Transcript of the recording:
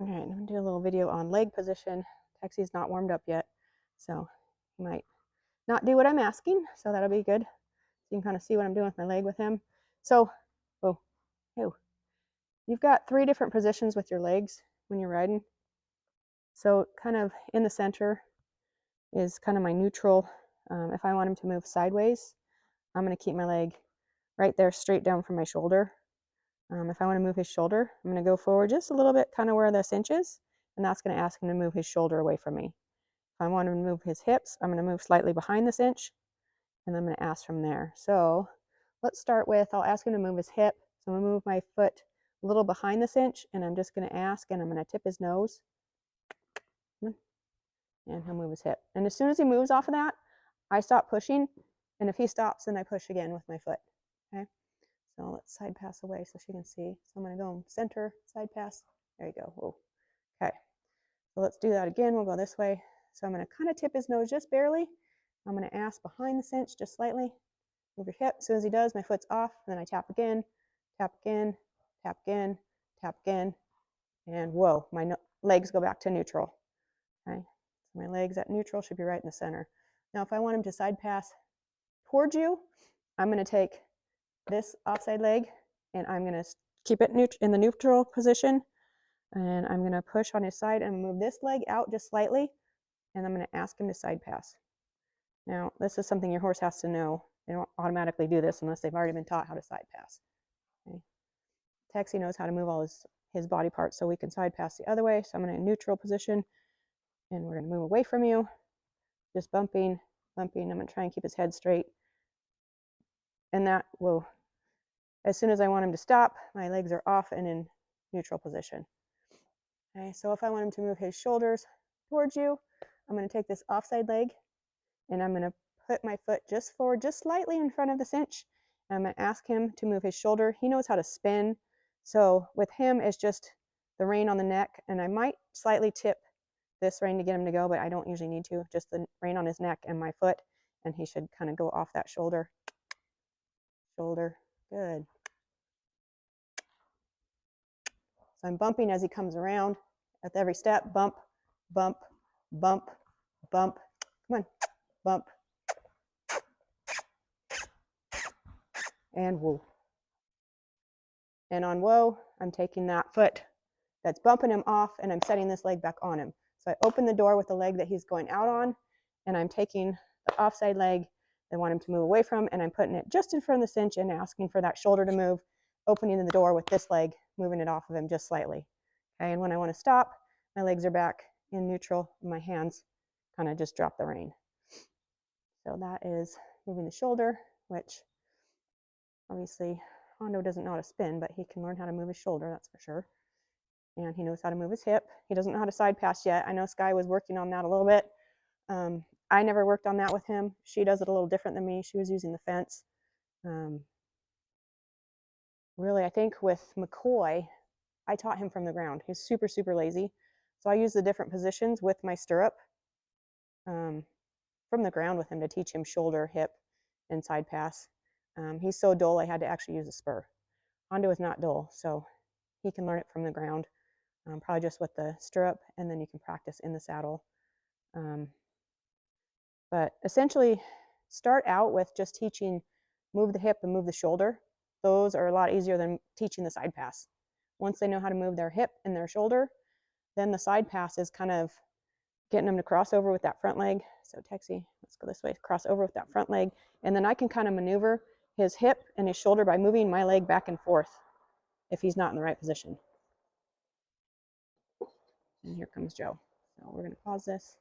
All right, I'm gonna do a little video on leg position. Texie's not warmed up yet, so he might not do what I'm asking, so that'll be good. So you can kind of see what I'm doing with my leg with him. So, oh, oh, you've got 3 different positions with your legs when you're riding. So kind of in the center is kind of my neutral. If I want him to move sideways, I'm going to keep my leg right there straight down from my shoulder. If I want to move his shoulder, I'm going to go forward just a little bit, kind of where the cinch is, and that's going to ask him to move his shoulder away from me. If I want him to move his hips, I'm going to move slightly behind the cinch, and I'm going to ask from there. So let's start with, I'll ask him to move his hip. So I'm going to move my foot a little behind the cinch, and I'm just going to ask, and I'm going to tip his nose, and he'll move his hip. And as soon as he moves off of that, I stop pushing, and if he stops, then I push again with my foot. Okay. So let's side pass away so she can see. So I'm going to go center, side pass. There you go. Whoa. Okay. So let's do that again. We'll go this way. So I'm going to kind of tip his nose just barely. I'm going to ask behind the cinch just slightly. Move your hip. As soon as he does, my foot's off. Then I tap again, tap again, tap again, tap again. And whoa, my legs go back to neutral. Okay. So my legs at neutral should be right in the center. Now, if I want him to side pass towards you, I'm going to take this offside leg and I'm going to keep it in the neutral position, and I'm going to push on his side and move this leg out just slightly, and I'm going to ask him to side pass. Now, this is something your horse has to know. They don't automatically do this unless they've already been taught how to side pass. Okay. Texie knows how to move all his body parts, so we can side pass the other way. So I'm going to neutral position, and we're going to move away from you, just bumping, bumping. I'm going to try and keep his head straight, and that will, as soon as I want him to stop, my legs are off and in neutral position. Okay, so if I want him to move his shoulders towards you, I'm going to take this offside leg and I'm going to put my foot just forward, just slightly in front of the cinch. And I'm going to ask him to move his shoulder. He knows how to spin. So with him, it's just the rein on the neck, and I might slightly tip this rein to get him to go, but I don't usually need to. Just the rein on his neck and my foot, and he should kind of go off that shoulder. Shoulder, good. So I'm bumping as he comes around. At every step, bump, bump, bump, bump. Come on, bump. And whoa. And on whoa, I'm taking that foot that's bumping him off, and I'm setting this leg back on him. So I open the door with the leg that he's going out on, and I'm taking the offside leg I want him to move away from, and I'm putting it just in front of the cinch and asking for that shoulder to move, opening the door with this leg, moving it off of him just slightly. Okay, and when I want to stop, my legs are back in neutral, and my hands kind of just drop the rein. So that is moving the shoulder, which obviously Hondo doesn't know how to spin, but he can learn how to move his shoulder, that's for sure. And he knows how to move his hip. He doesn't know how to side pass yet. I know Skye was working on that a little bit. I never worked on that with him. She does it a little different than me. She was using the fence. Really, I think with McCoy, I taught him from the ground. He's super, super lazy. So I use the different positions with my stirrup from the ground with him to teach him shoulder, hip, and side pass. He's so dull, I had to actually use a spur. Hondo is not dull, so he can learn it from the ground, probably just with the stirrup, and then you can practice in the saddle. But essentially, start out with just teaching move the hip and move the shoulder. Those are a lot easier than teaching the side pass. Once they know how to move their hip and their shoulder, then the side pass is kind of getting them to cross over with that front leg. So Texie, let's go this way, cross over with that front leg. And then I can kind of maneuver his hip and his shoulder by moving my leg back and forth if he's not in the right position. And here comes Joe. So we're going to pause this.